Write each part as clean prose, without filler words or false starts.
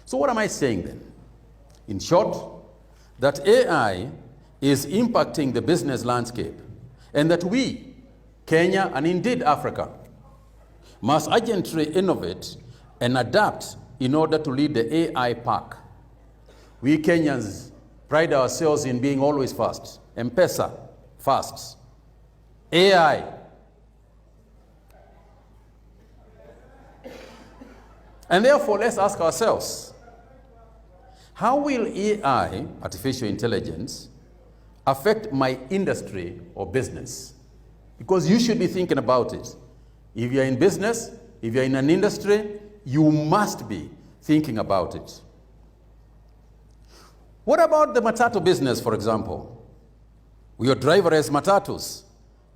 So what am I saying then? In short, that AI is impacting the business landscape, and that we, Kenya, and indeed Africa, must urgently innovate and adapt in order to lead the AI pack. We Kenyans pride ourselves in being always fast. M-Pesa, fast. AI. And therefore, let's ask ourselves, how will AI, artificial intelligence, affect my industry or business? Because you should be thinking about it. If you're in business, if you're in an industry, you must be thinking about it. What about the matatu business, for example? Will your driverless matatus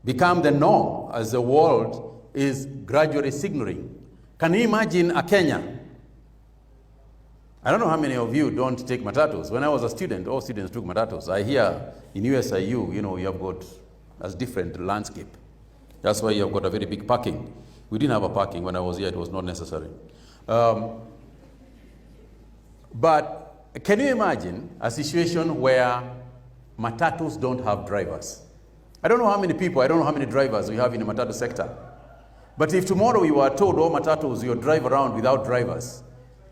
become the norm as the world is gradually signaling? Can you imagine a Kenya? I don't know how many of you don't take matatus. When I was a student, all students took matatus. I hear in USIU, you have got a different landscape. That's why you have got a very big parking. We didn't have a parking when I was here, it was not necessary. But can you imagine a situation where matatus don't have drivers? I don't know how many people, I don't know how many drivers we have in the matatu sector. But if tomorrow you are told all matatus will drive around without drivers,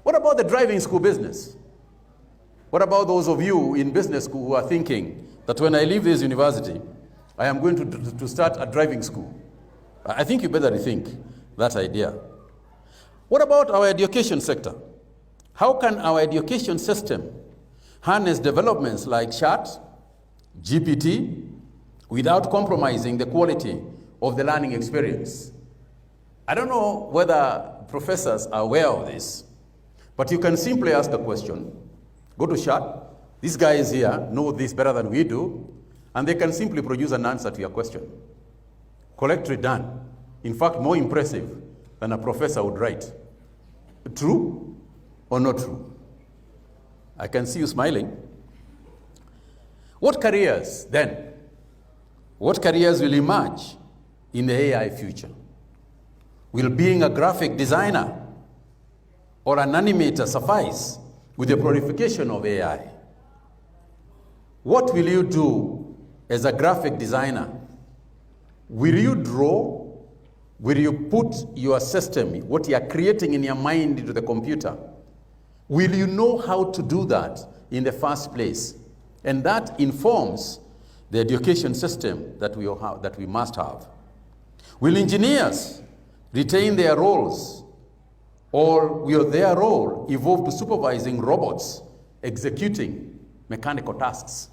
what about the driving school business? What about those of you in business school who are thinking that when I leave this university, I am going to start a driving school? I think you better rethink that idea. What about our education sector? How can our education system harness developments like chat, GPT, without compromising the quality of the learning experience? I don't know whether professors are aware of this, but you can simply ask the question, go to chat, these guys here know this better than we do, and they can simply produce an answer to your question. Correctly done. In fact, more impressive than a professor would write. True or not true? I can see you smiling. What careers then? What careers will emerge in the AI future? Will being a graphic designer or an animator suffice with the proliferation of AI? What will you do as a graphic designer? Will you draw? Will you put your system, what you are creating in your mind, into the computer? Will you know how to do that in the first place? And that informs the education system that we must have. Will engineers retain their roles, or will their role evolve to supervising robots executing mechanical tasks?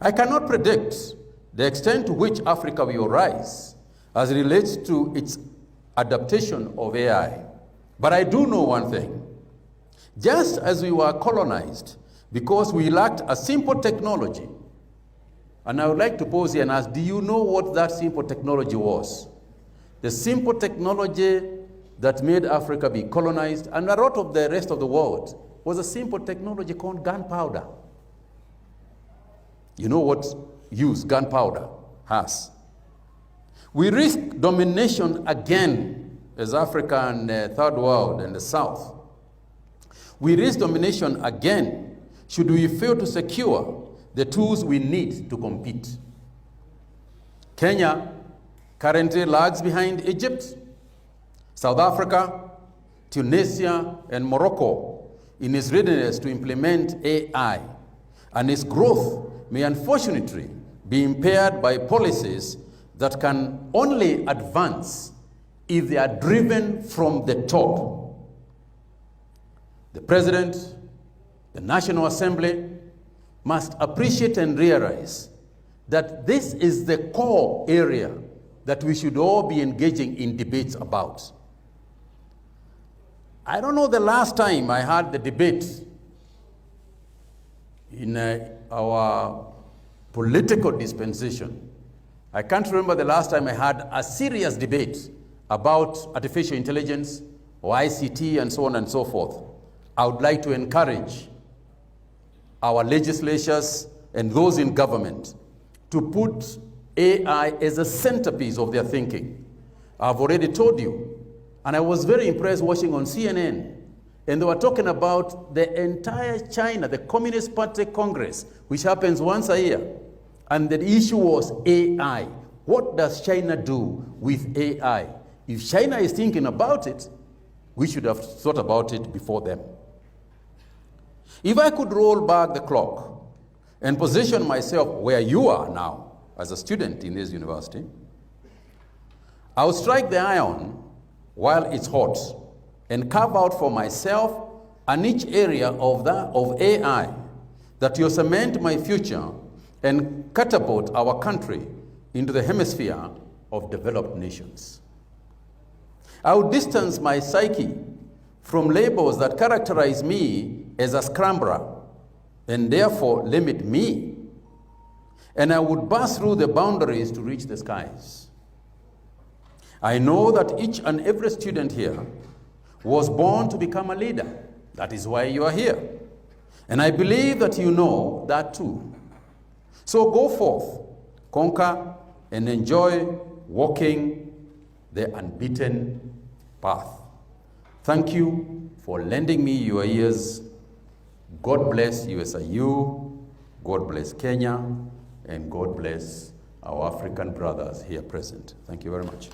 I cannot predict the extent to which Africa will rise as it relates to its adaptation of AI. But I do know one thing. Just as we were colonized because we lacked a simple technology, and I would like to pause here and ask, do you know what that simple technology was? The simple technology that made Africa be colonized and a lot of the rest of the world was a simple technology called gunpowder. You know what use gunpowder has? We risk domination again as Africa and the third world and the South. We risk domination again should we fail to secure the tools we need to compete. Kenya currently lags behind Egypt, South Africa, Tunisia, and Morocco in its readiness to implement AI, and its growth may unfortunately be impaired by policies that can only advance if they are driven from the top. The President, the National Assembly must appreciate and realize that this is the core area that we should all be engaging in debates about. I don't know the last time I had the debate in our political dispensation. I can't remember the last time I had a serious debate about artificial intelligence or ICT and so on and so forth. I would like to encourage our legislatures and those in government to put AI as a centerpiece of their thinking. I've already told you, and I was very impressed watching on CNN And they were talking about the entire China, the Communist Party Congress, which happens once a year. And the issue was AI. What does China do with AI? If China is thinking about it, we should have thought about it before them. If I could roll back the clock and position myself where you are now as a student in this university, I would strike the iron while it's hot and carve out for myself a niche area of AI that will cement my future and catapult our country into the hemisphere of developed nations. I would distance my psyche from labels that characterize me as a scrambler and therefore limit me. And I would burst through the boundaries to reach the skies. I know that each and every student here was born to become a leader. That is why you are here. And I believe that you know that too. So go forth, conquer, and enjoy walking the unbeaten path. Thank you for lending me your ears. God bless USIU, God bless Kenya, and God bless our African brothers here present. Thank you very much.